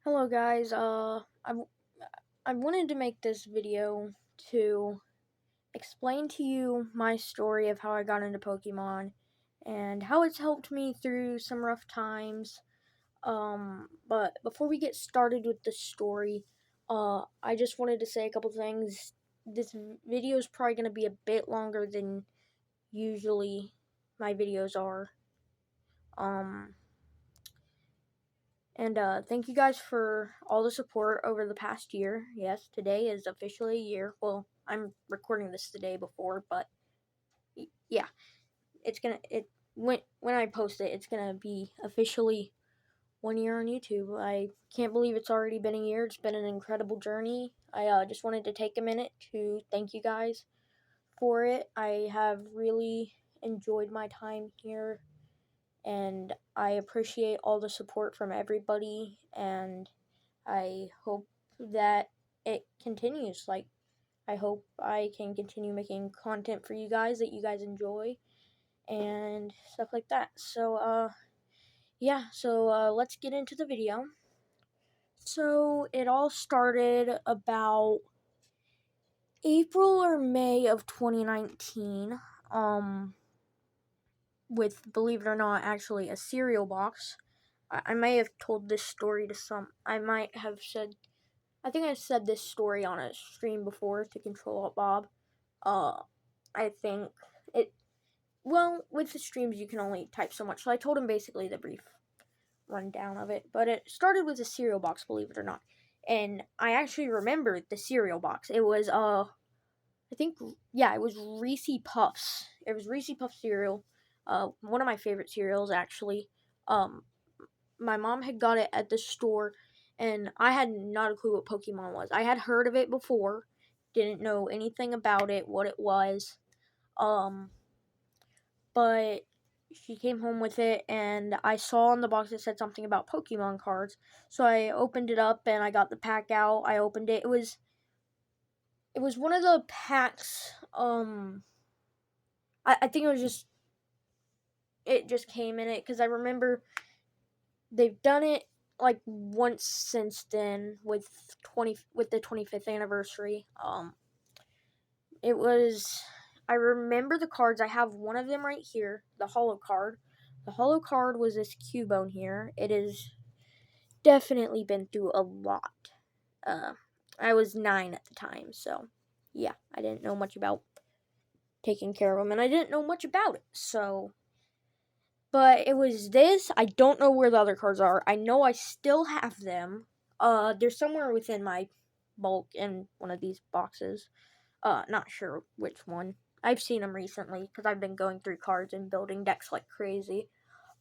Hello guys, I wanted to make this video to explain to you my story of how I got into Pokemon and how it's helped me through some rough times. But before we get started with the story, I just wanted to say a couple things. This video is probably going to be a bit longer than usually my videos are. Um, And thank you guys for all the support over the past year. Yes, today is officially a year. Well, I'm recording this the day before, but yeah, when I post it, it's gonna be officially 1 year on YouTube. I can't believe it's already been a year. It's been an incredible journey. I just wanted to take a minute to thank you guys for it. I have really enjoyed my time here and I appreciate all the support from everybody, and I hope that it continues. I hope I can continue making content for you guys that you guys enjoy and stuff like that. Let's get into the video. So, it all started about April or May of 2019. With, believe it or not, actually a cereal box. I may have told this story to some. I think I've said this story on a stream before to Control Alt Bob. I think it. Well, with the streams, you can only type so much. So I told him basically the brief rundown of it. But it started with a cereal box, believe it or not. And I actually remembered the cereal box. It was, I think, yeah, it was Reese Puffs. It was Reese Puff cereal. One of my favorite cereals, actually. Um, my mom had got it at the store, and I had not a clue what Pokemon was. I had heard of it before, didn't know anything about it, what it was. Um, but she came home with it, and I saw on the box it said something about Pokemon cards. So I opened it up, and I got the pack out. I opened it. It was one of the packs. I think it just came in it because I remember they've done it like once since then with the 25th anniversary. It was I remember the cards. I have one of them right here, the holo card. The holo card was this Cubone here. It has definitely been through a lot. Uh, I was 9 at the time, so yeah, I didn't know much about taking care of them, and I didn't know much about it. But it was this. I don't know where the other cards are. I know I still have them. They're somewhere within my bulk in one of these boxes. Not sure which one. I've seen them recently because I've been going through cards and building decks like crazy.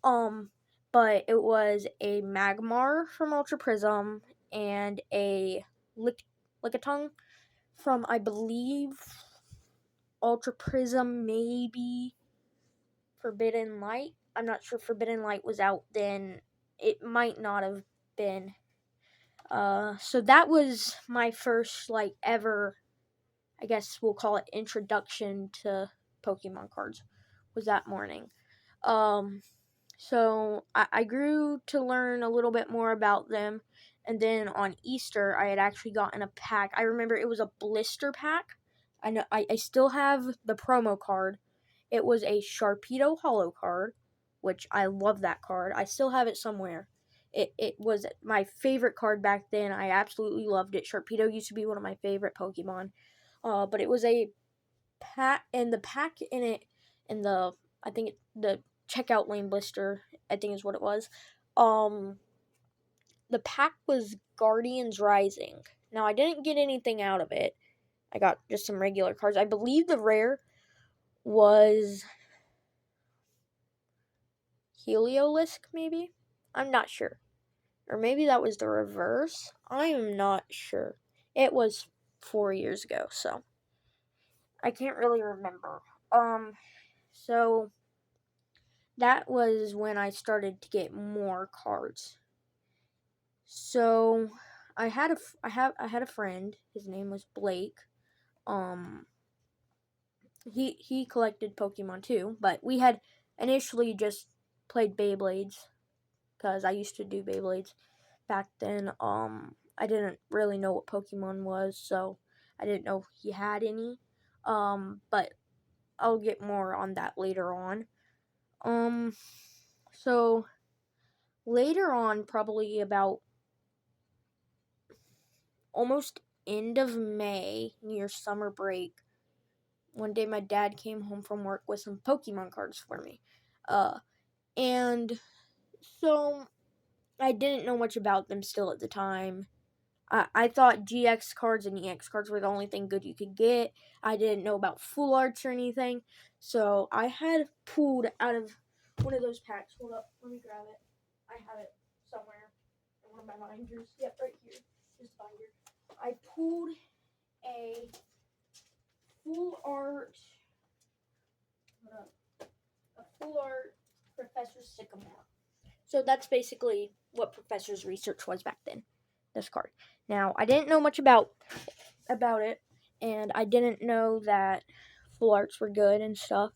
Um, but it was a Magmar from Ultra Prism and a Lickitung from, I believe, Ultra Prism, maybe Forbidden Light. I'm not sure Forbidden Light was out then. It might not have been. So that was my first, like, ever, I guess we'll call it, introduction to Pokemon cards, was that morning. Um, so I grew to learn a little bit more about them, and then on Easter, I had actually gotten a pack. I remember it was a blister pack. I still have the promo card. It was a Sharpedo holo card, which I love that card. I still have it somewhere. It was my favorite card back then. I absolutely loved it. Sharpedo used to be one of my favorite Pokemon. But it was a pack, and the pack in it, in the the checkout lane blister, I think is what it was. Um, the pack was Guardians Rising. Now I didn't get anything out of it. I got just some regular cards. I believe the rare was Heliolisk, maybe? I'm not sure. Or maybe that was the reverse. I am not sure. It was 4 years ago, so I can't really remember. So that was when I started to get more cards. So I had a friend. His name was Blake. Um, he collected Pokemon too, but we had initially just played Beyblades because I used to do Beyblades. back then. I didn't really know what Pokemon was, so I didn't know he had any. But I'll get more on that later on. So later on, probably about almost end of May, near summer break, one day my dad came home from work with some Pokemon cards for me. And so I didn't know much about them still at the time. I thought GX cards and EX cards were the only thing good you could get. I didn't know about full arts or anything. So I had pulled out of one of those packs. Hold up, let me grab it. I have it somewhere in one of my binders. Yep, right here. This binder. I pulled a full art. Hold up. A full art Professor Sycamore. So that's basically what Professor's research was back then. This card. Now, I didn't know much about it, and I didn't know that full arts were good and stuff.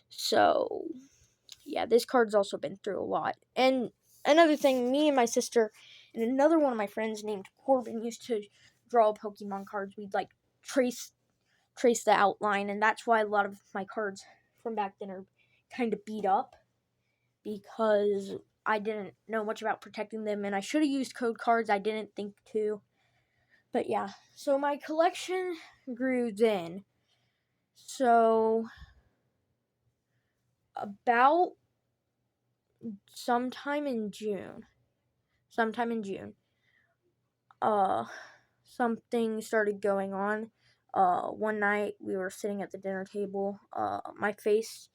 So, yeah, this card's also been through a lot. And another thing, me and my sister and another one of my friends named Corbin used to draw Pokemon cards. We'd like trace the outline, and that's why a lot of my cards from back then are kind of beat up, because I didn't know much about protecting them, and I should have used code cards. I didn't think to. But yeah, so my collection grew then. So about sometime in June, something started going on. One night we were sitting at the dinner table. My face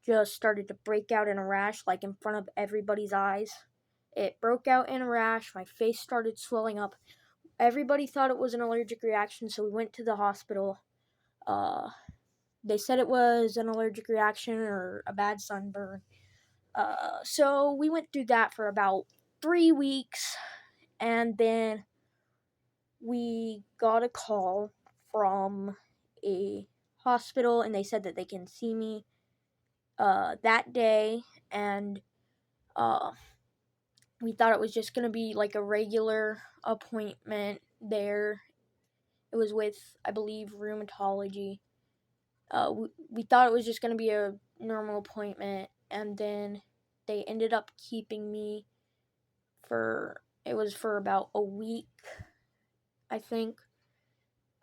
just started to break out in a rash, like in front of everybody's eyes. It broke out in a rash. My face started swelling up. Everybody thought it was an allergic reaction, so we went to the hospital. They said it was an allergic reaction or a bad sunburn. So we went through that for about 3 weeks, and then we got a call from a hospital, and they said that they can see me that day, and we thought it was just going to be like a regular appointment there. It was with, I believe, rheumatology. We thought it was just going to be a normal appointment, and then they ended up keeping me for about a week, I think.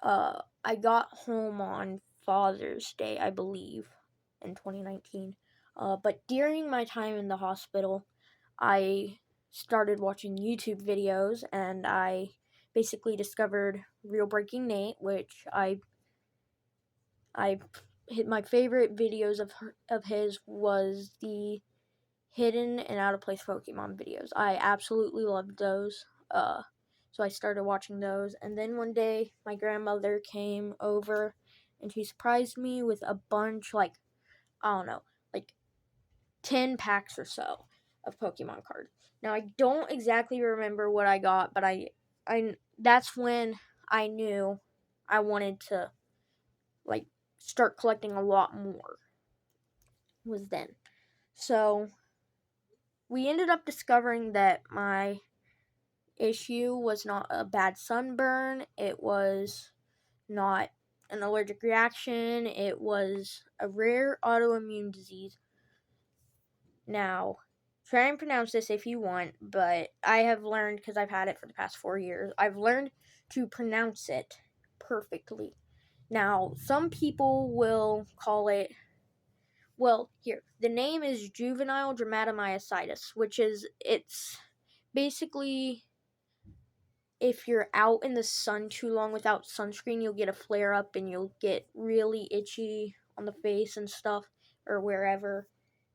I got home on Father's Day, I believe, in 2019. But during my time in the hospital, I started watching YouTube videos, and I basically discovered Real Breaking Nate, which I hit. My favorite videos of his was the hidden and out of place Pokemon videos. I absolutely loved those. So I started watching those, and then one day my grandmother came over, and she surprised me with a bunch, like, I don't know, like 10 packs or so of Pokemon cards. Now I don't exactly remember what I got, but I that's when I knew I wanted to, like, start collecting a lot more. Was then. So we ended up discovering that my issue was not a bad sunburn. It was not an allergic reaction. It was a rare autoimmune disease. Now, try and pronounce this if you want, but I have learned, because I've had it for the past 4 years, I've learned to pronounce it perfectly. Now, some people will call it, well, here, the name is juvenile dermatomyositis, which is, it's basically, if you're out in the sun too long without sunscreen, you'll get a flare up and you'll get really itchy on the face and stuff, or wherever.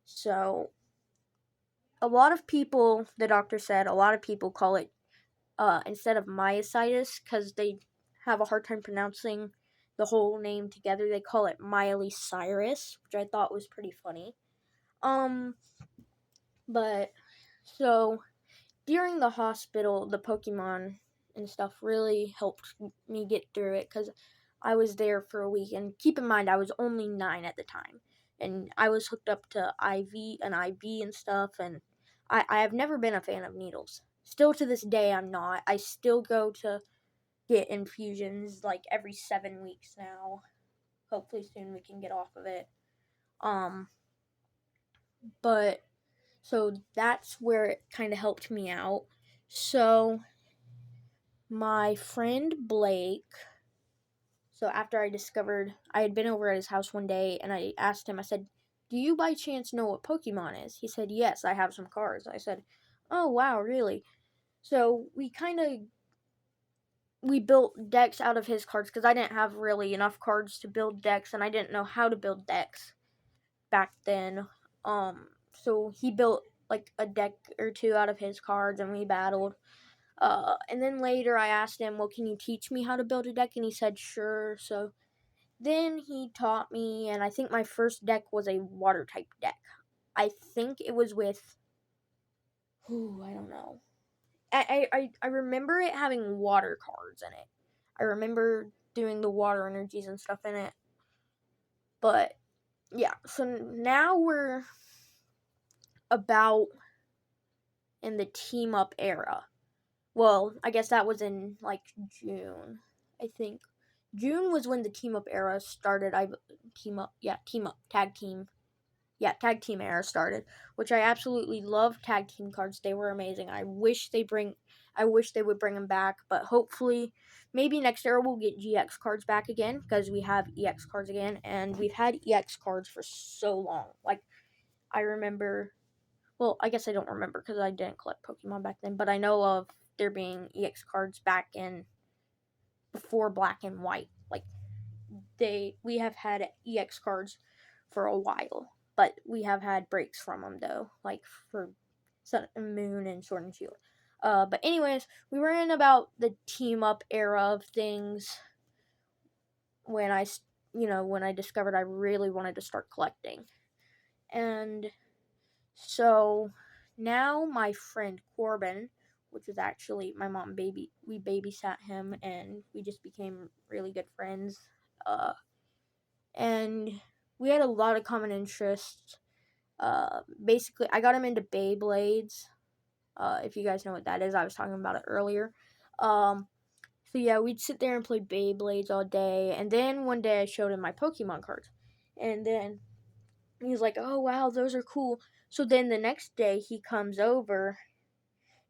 So, a lot of people, the doctor said, a lot of people call it, instead of myositis, because they have a hard time pronouncing the whole name together, they call it Miley Cyrus, which I thought was pretty funny. But, so, during the hospital, the Pokemon and stuff really helped me get through it, because I was there for a week, and keep in mind, I was only 9 at the time, and I was hooked up to an IV and stuff, and I have never been a fan of needles. Still to this day, I'm not. I still go to get infusions like every 7 weeks now. Hopefully soon we can get off of it. But so that's where it kind of helped me out. So my friend Blake, so after I discovered, I had been over at his house one day and I asked him, I said, "Do you by chance know what Pokemon is?" He said, "Yes, I have some cards." I said, "Oh, wow, really?" So we built decks out of his cards because I didn't have really enough cards to build decks and I didn't know how to build decks back then. So he built like a deck or two out of his cards and we battled. And then later I asked him, "Well, can you teach me how to build a deck?" And he said, "Sure." So then he taught me, and I think my first deck was a water type deck. I think it was with, I don't know. I remember it having water cards in it. I remember doing the water energies and stuff in it. But yeah, so now we're about in the team up era. Well, I guess that was in like June. I think June was when the team up era started. Team up, tag team era started, which I absolutely love tag team cards. They were amazing. I wish they would bring them back, but hopefully maybe next era we'll get GX cards back again because we have EX cards again and we've had EX cards for so long. Like I remember, well, I guess I don't remember because I didn't collect Pokemon back then, but I know of there being EX cards back in before Black and White. Like we have had EX cards for a while, but we have had breaks from them though, like for Sun and Moon and Sword and Shield. But anyways, we were in about the team up era of things when when I discovered I really wanted to start collecting. And so now my friend Corbin, which was actually my mom we babysat him and we just became really good friends. And we had a lot of common interests. Basically, I got him into Beyblades. If you guys know what that is, I was talking about it earlier. So yeah, we'd sit there and play Beyblades all day, and then one day I showed him my Pokemon cards, and then he was like, "Oh wow, those are cool." So then the next day he comes over,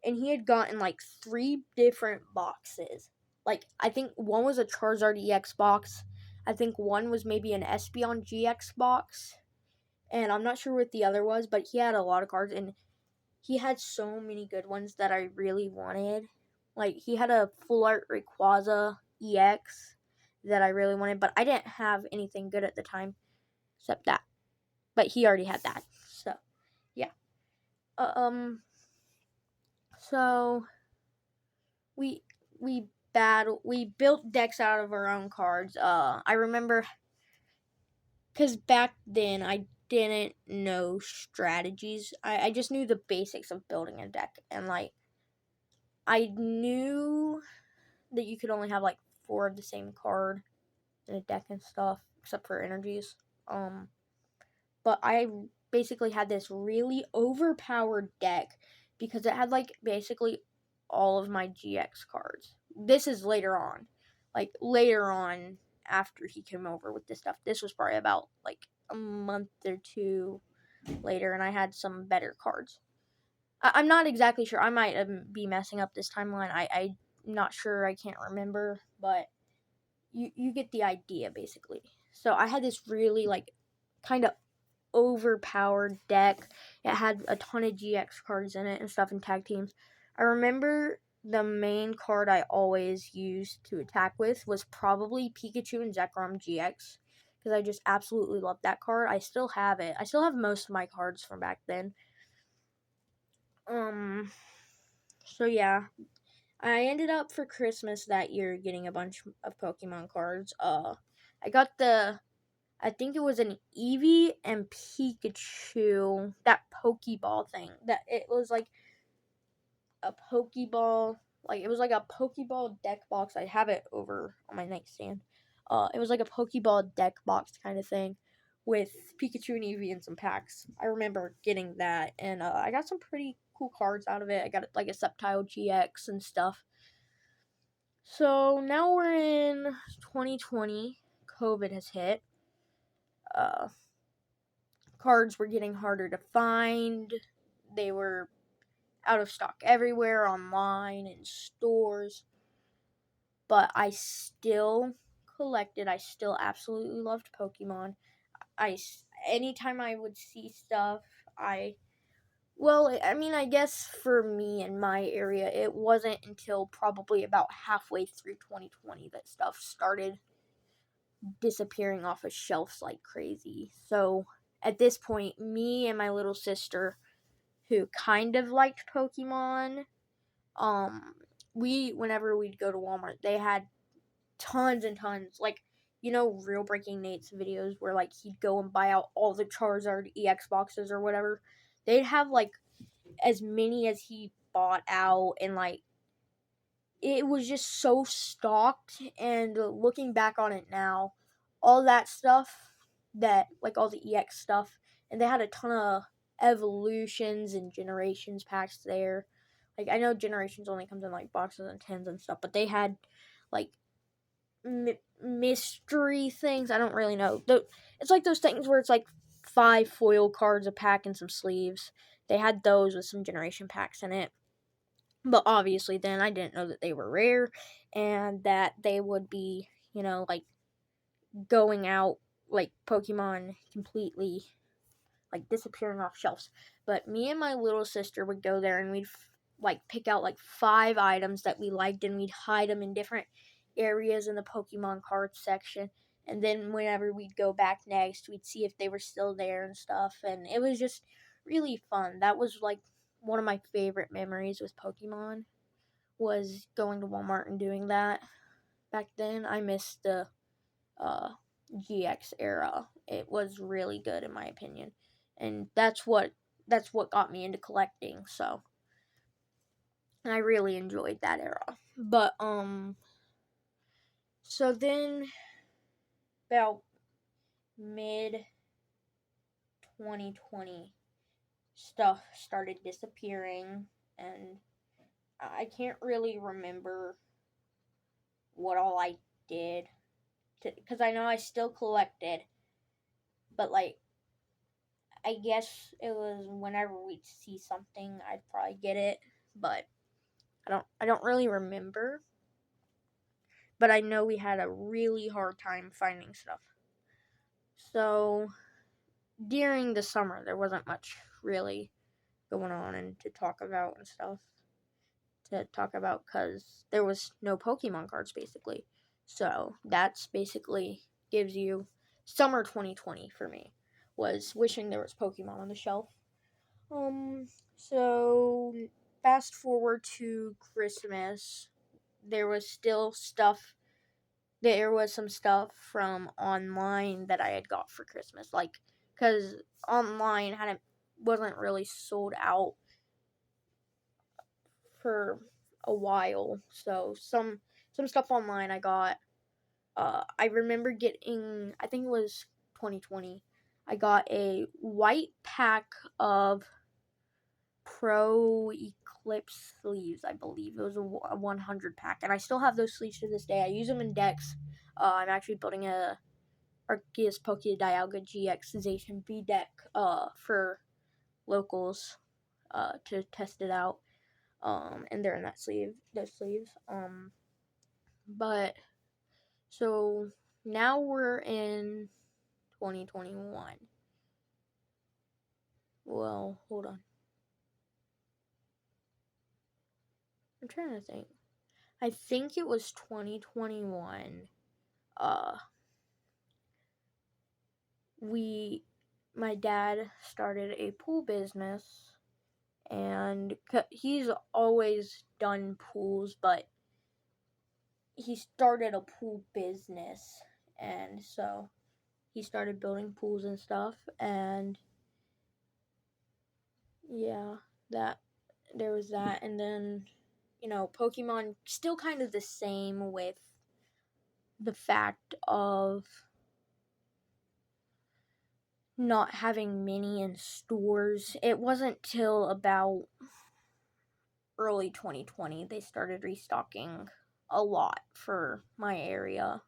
and he had gotten like 3 different boxes. Like I think one was a Charizard EX box. I think one was maybe an Espeon GX box, and I'm not sure what the other was, but he had a lot of cards, and he had so many good ones that I really wanted. Like he had a Full Art Rayquaza EX that I really wanted, but I didn't have anything good at the time except that. But he already had that, so yeah. So we we built decks out of our own cards. I remember because back then I didn't know strategies. I just knew the basics of building a deck, and like I knew that you could only have like 4 of the same card in a deck and stuff, except for energies. But I basically had this really overpowered deck because it had like basically all of my GX cards. This is later on. Like later on after he came over with this stuff. This was probably about like a month or two later and I had some better cards. I'm not exactly sure. I might be messing up this timeline. I'm not sure. I can't remember, but you get the idea basically. So I had this really like kind of overpowered deck. It had a ton of GX cards in it and stuff in tag teams. I remember the main card I always used to attack with was probably Pikachu and Zekrom GX because I just absolutely love that card. I still have it. I still have most of my cards from back then. So yeah, I ended up for Christmas that year getting a bunch of Pokemon cards. I got I think it was an Eevee and Pikachu, that Pokeball thing. That it was like a Pokeball, like it was like a Pokeball deck box. I have it over on my nightstand. It was like a Pokeball deck box kind of thing with Pikachu and Eevee and some packs. I remember getting that, and I got some pretty cool cards out of it. I got like a Sceptile GX and stuff. So now we're in 2020. COVID has hit. Cards were getting harder to find. They were out of stock everywhere, online, in stores. But I still collected. I still absolutely loved Pokemon. Anytime I would see stuff, I guess for me in my area, it wasn't until probably about halfway through 2020 that stuff started disappearing off of shelves like crazy. So at this point, me and my little sister, who kind of liked Pokemon, whenever we'd go to Walmart, they had tons and tons, like, Real Breaking Nate's videos where, like, he'd go and buy out all the Charizard EX boxes or whatever. They'd have, like, as many as he bought out, and, like, it was just so stocked. And looking back on it now, all that stuff, all the EX stuff, and they had a ton of evolutions and generations packs there. Like, I know generations only comes in, like, boxes and tins and stuff, but they had, like, mystery things. I don't really know. It's like those things where it's like 5 foil cards a pack and some sleeves. They had those with some generation packs in it. But obviously then I didn't know that they were rare and that they would be, like, going out, like, Pokemon completely, like, disappearing off shelves. But me and my little sister would go there and we'd like pick out like 5 items that we liked, and we'd hide them in different areas in the Pokemon cards section. And then whenever we'd go back next, we'd see if they were still there and stuff. And it was just really fun. That was like one of my favorite memories with Pokemon, was going to Walmart and doing that. Back then, I missed the GX era. It was really good in my opinion, and that's what got me into collecting. So I really enjoyed that era. But so then about mid 2020, stuff started disappearing, and I can't really remember what all I did, because I know I still collected, but, like, I guess it was whenever we'd see something, I'd probably get it, but I don't really remember. But I know we had a really hard time finding stuff. So during the summer, there wasn't much really going on and to talk about and stuff. Because there was no Pokemon cards basically. So that's basically gives you summer 2020 for me, was wishing there was Pokemon on the shelf. So fast forward to Christmas, there was still stuff. There was some stuff from online that I had got for Christmas, like, because online wasn't really sold out for a while. So some stuff online I got. I remember getting, I think it was 2020. I got a white pack of Pro Eclipse sleeves, I believe. It was a 100 pack, and I still have those sleeves to this day. I use them in decks. I'm actually building a Arceus Poke Dialga GX Zacian V deck for locals to test it out. And they're in those sleeves. But so now we're in 2021. Well, hold on. I'm trying to think. I think it was 2021. Uh, my dad started a pool business, and he's always done pools, but he started a pool business, and so he started building pools and stuff, and yeah, there was that. And then, Pokemon still kind of the same, with the fact of not having many in stores. It wasn't till about early 2020, they started restocking a lot for my area.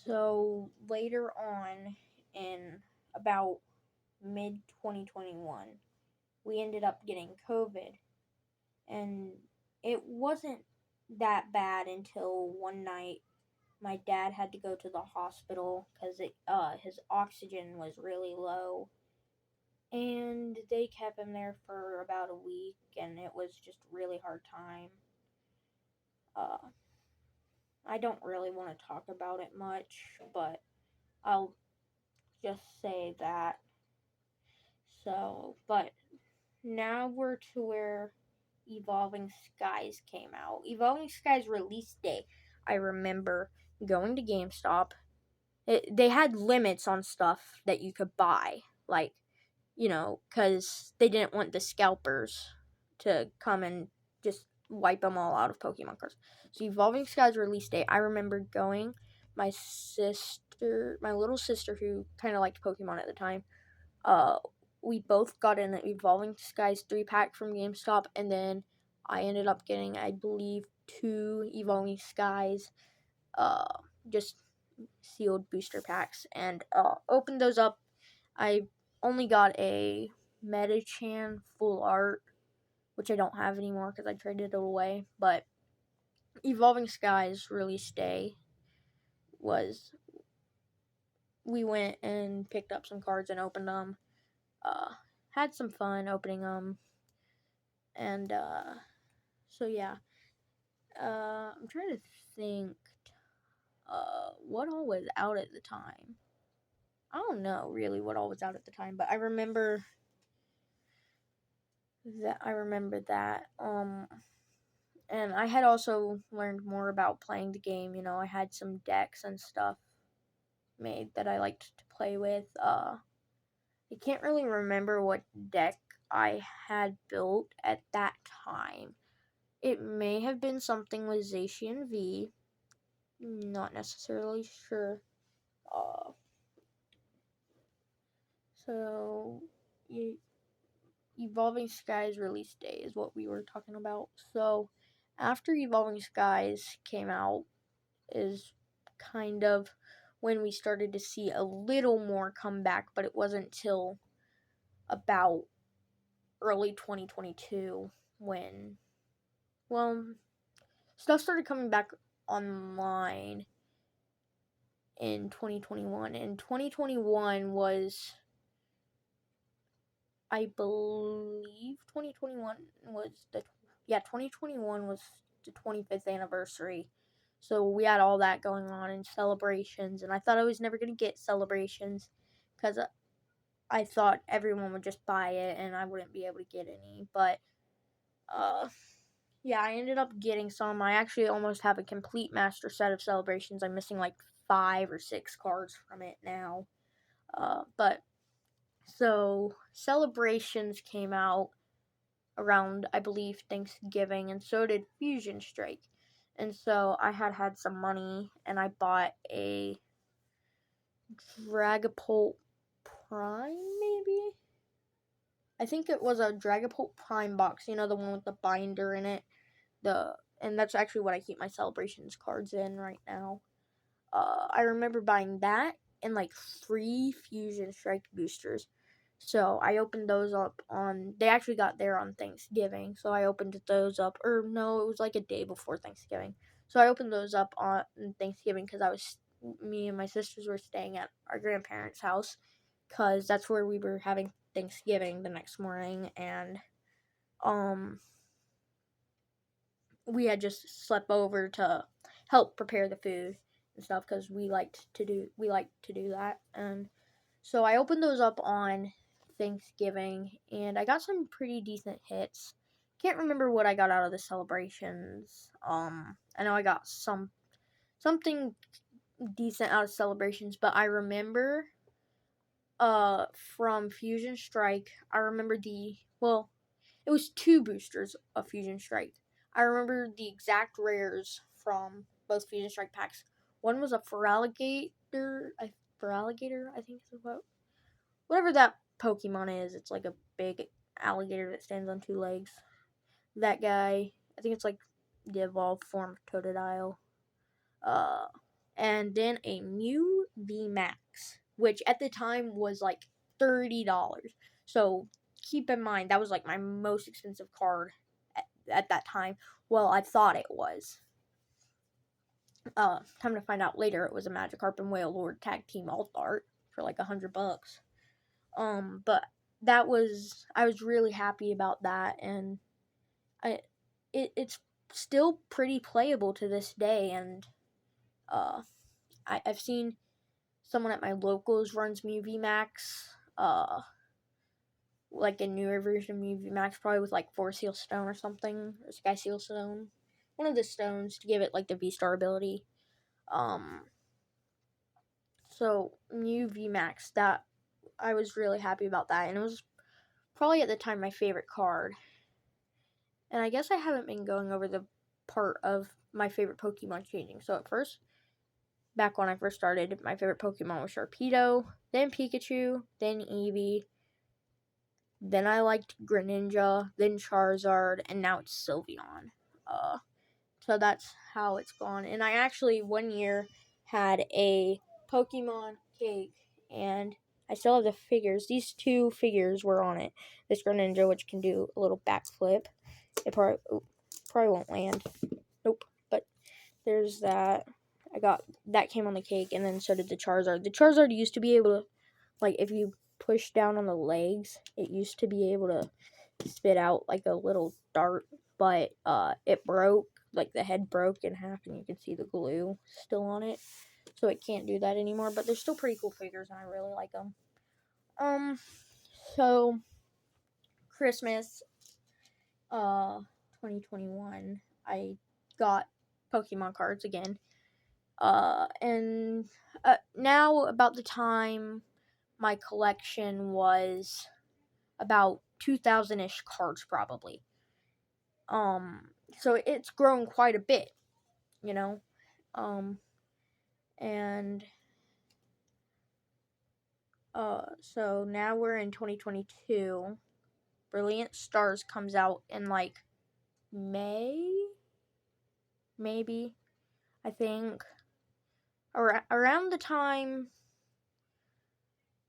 So later on, in about mid 2021, we ended up getting COVID, and it wasn't that bad until one night my dad had to go to the hospital because his oxygen was really low, and they kept him there for about a week, and it was just a really hard time. uh I don't really want to talk about it much, but I'll just say that. So, but now we're to where Evolving Skies came out. Evolving Skies release day, I remember going to GameStop. They had limits on stuff that you could buy, like, because they didn't want the scalpers to come and just wipe them all out of Pokemon cards. So Evolving Skies release day, I remember going. My little sister, who kind of liked Pokemon at the time, uh, we both got an Evolving Skies 3-pack from GameStop, and then I ended up getting, I believe, 2 Evolving Skies, just sealed booster packs, and opened those up. I only got a Metachan full art, which I don't have anymore because I traded it away. But Evolving Skies release day was, we went and picked up some cards and opened them. Had some fun opening them, and so yeah. I'm trying to think. What all was out at the time? I don't know really what all was out at the time, but I remember that. And I had also learned more about playing the game. I had some decks and stuff made that I liked to play with. I can't really remember what deck I had built at that time. It may have been something with Zacian V. Not necessarily sure. Uh, so, Evolving Skies release day is what we were talking about. So, after Evolving Skies came out, is kind of when we started to see a little more comeback, but it wasn't till about early 2022 when, well, stuff started coming back online in 2021. And 2021 was, I believe 2021 was the 25th anniversary. So we had all that going on and celebrations, and I thought I was never going to get celebrations because I thought everyone would just buy it and I wouldn't be able to get any. But yeah, I ended up getting some. I actually almost have a complete master set of celebrations. I'm missing like 5 or 6 cards from it now. But so celebrations came out around, I believe, Thanksgiving, and so did Fusion Strike. And so I had some money, and I bought a Dragapult Prime, maybe? I think it was a Dragapult Prime box, the one with the binder in it. And that's actually what I keep my celebrations cards in right now. I remember buying that and like 3 Fusion Strike boosters. So I opened those up they actually got there on Thanksgiving. So I opened those up, or no, it was like a day before Thanksgiving. So I opened those up on Thanksgiving because me and my sisters were staying at our grandparents' house because that's where we were having Thanksgiving the next morning. And we had just slept over to help prepare the food and stuff because we like to do that. And so I opened those up on Thanksgiving, and I got some pretty decent hits. Can't remember what I got out of the celebrations. I know I got something decent out of celebrations, but I remember from Fusion Strike, I remember it was 2 boosters of Fusion Strike. I remember the exact rares from both Fusion Strike packs. One was a Feraligatr, I think is whatever that Pokemon is. It's like a big alligator that stands on two legs. That guy, I think it's like the evolved form of Totodile. And then a Mew VMAX, which at the time was like $30. So keep in mind that was like my most expensive card at that time. Well, I thought it was. Time to find out later, it was a Magikarp and Wailord tag team alt art for like $100. But I was really happy about that, and it's still pretty playable to this day, and I've seen someone at my locals runs Mew VMAX, like a newer version of Mew VMAX, probably with like Force Seal Stone or something, or Sky Seal Stone, one of the stones to give it like the V-Star ability. So Mew VMAX, that I was really happy about that, and it was probably at the time my favorite card. And I guess I haven't been going over the part of my favorite Pokemon changing. So at first, back when I first started, my favorite Pokemon was Sharpedo, then Pikachu, then Eevee, then I liked Greninja, then Charizard, and now it's Sylveon. So that's how it's gone. And I actually one year had a Pokemon cake, and I still have the figures. These two figures were on it. This Greninja, which can do a little backflip. It probably won't land. Nope. But there's that. That came on the cake, and then so did the Charizard. The Charizard used to be able to, like, if you push down on the legs, it used to be able to spit out like a little dart, but it broke. Like, the head broke in half, and you can see the glue still on it, so it can't do that anymore. But they're still pretty cool figures, and I really like them. So Christmas, 2021, I got Pokemon cards again. And now about the time my collection was about 2,000-ish cards, probably. So it's grown quite a bit, you know. And so now we're in 2022. Brilliant Stars comes out in like May, maybe, I think. Around the time,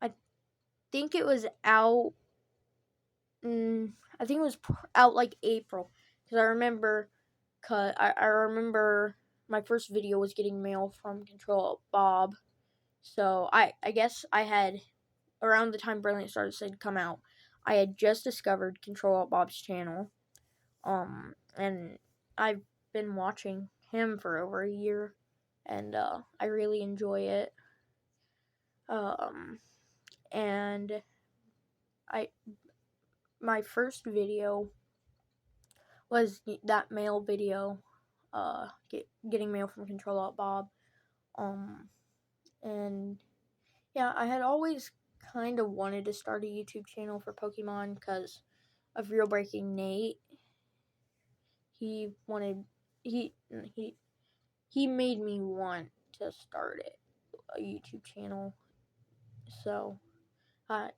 I think it was out. I think it was out like April, because I remember my first video was getting mail from Control Bob. So I guess I had, around the time Brilliant Stars had come out, I had just discovered Control Bob's channel. And I've been watching him for over a year, and I really enjoy it. And my first video was that mail video, getting mail from Control Alt Bob. And yeah, I had always kind of wanted to start a YouTube channel for Pokemon because of Real Breaking Nate. He made me want to start a YouTube channel. So I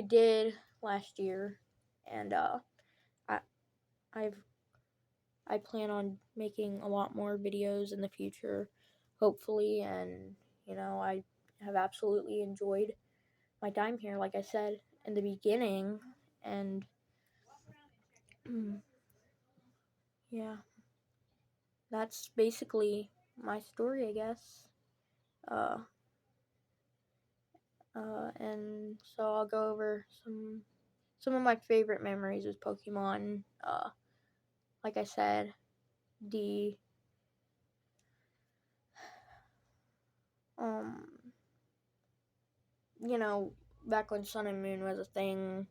did last year, and I plan on making a lot more videos in the future, hopefully, and I have absolutely enjoyed my time here, like I said in the beginning, and yeah, that's basically my story, I guess. And so I'll go over some of my favorite memories with Pokemon. Like I said, the back when Sun and Moon was a thing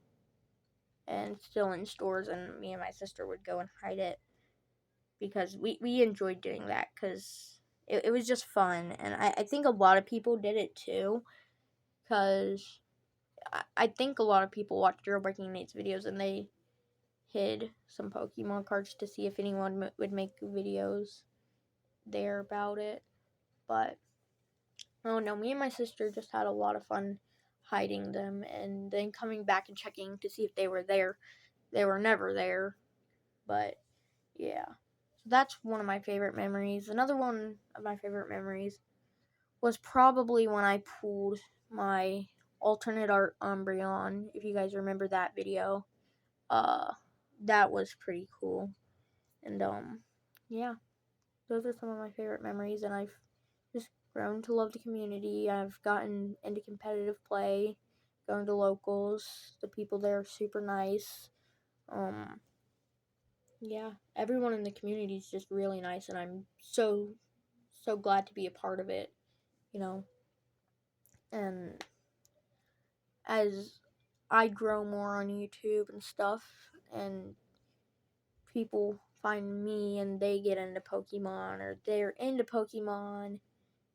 and still in stores, and me and my sister would go and hide it because we enjoyed doing that because it was just fun, and I think a lot of people did it too, because I think a lot of people watched Real Breaking Nate's videos and they hid some Pokemon cards to see if anyone would make videos there about it. But oh no, me and my sister just had a lot of fun hiding them and then coming back and checking to see if they were there. They were never there. But yeah. So that's one of my favorite memories. Another one of my favorite memories was probably when I pulled my alternate art Umbreon, if you guys remember that video. That was pretty cool. And yeah, those are some of my favorite memories, and I've just grown to love the community. I've gotten into competitive play, going to locals. The people there are super nice. Yeah, everyone in the community is just really nice, and I'm so glad to be a part of it, you know. And as I grow more on YouTube and stuff, and people find me and they get into Pokemon, or they're into Pokemon,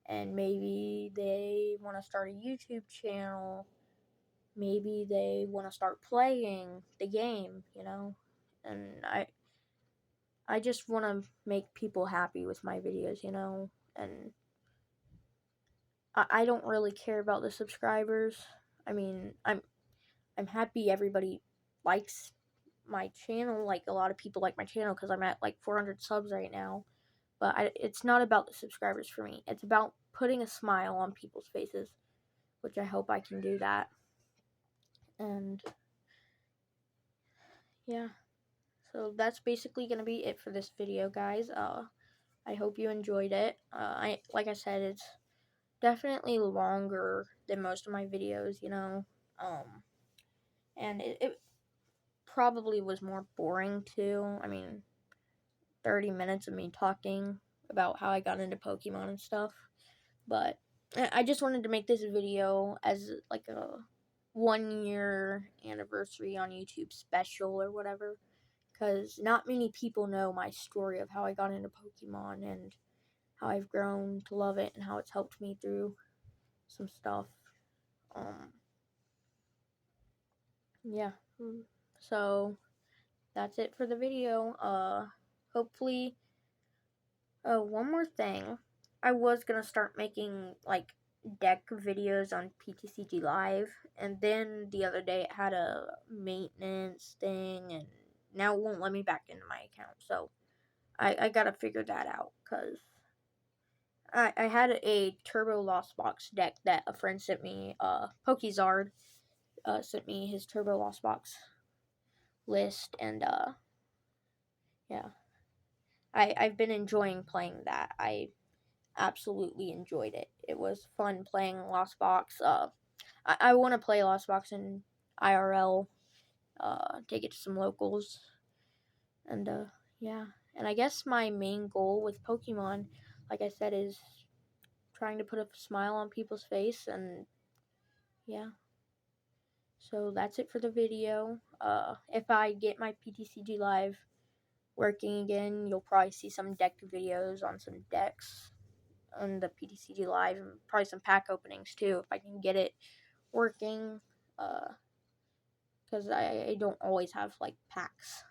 and maybe they want to start a YouTube channel, maybe they want to start playing the game, you know. And I just want to make people happy with my videos, you know. And I don't really care about the subscribers. I mean, I'm happy everybody likes my channel. Like, a lot of people like my channel because I'm at like 400 subs right now. But it's not about the subscribers for me. It's about putting a smile on people's faces, which I hope I can do that. And yeah, so that's basically gonna be it for this video, guys. I hope you enjoyed it. Like I said, it's definitely longer than most of my videos, you know. And it probably was more boring too. I mean, 30 minutes of me talking about how I got into Pokemon and stuff. But I just wanted to make this video as like a 1 year anniversary on YouTube special or whatever, because not many people know my story of how I got into Pokemon and how I've grown to love it and how it's helped me through some stuff. Yeah. So that's it for the video. Hopefully, one more thing. I was gonna start making like deck videos on PTCG Live, and then the other day it had a maintenance thing, and now it won't let me back into my account. So I gotta figure that out, because I had a Turbo Lost Box deck that a friend sent me. Pokezard sent me his Turbo Lost Box list, and yeah, I've been enjoying playing that. I absolutely enjoyed it. It was fun playing Lost Box. I want to play Lost Box in IRL. Take it to some locals, and yeah. And I guess my main goal with Pokemon, like I said, is trying to put a smile on people's face, and yeah. So that's it for the video. If I get my PTCG Live working again, you'll probably see some deck videos on some decks on the PTCG Live, and probably some pack openings too if I can get it working. Because I don't always have like packs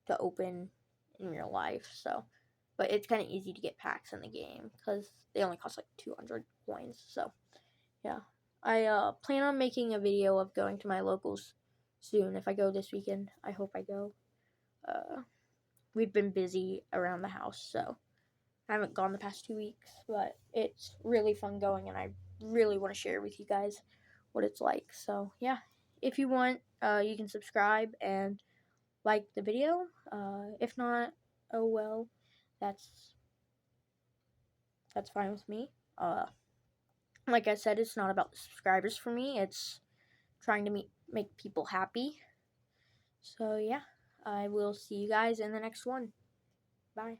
to open in real life, so. But it's kind of easy to get packs in the game because they only cost like 200 coins. So yeah, I plan on making a video of going to my locals soon. If I go this weekend, I hope I go. We've been busy around the house, so I haven't gone the past 2 weeks, but it's really fun going, and I really want to share with you guys what it's like. So yeah, if you want, you can subscribe and like the video. If not, oh well, that's fine with me. Like I said, it's not about the subscribers for me. It's trying to make people happy. So yeah, I will see you guys in the next one. Bye.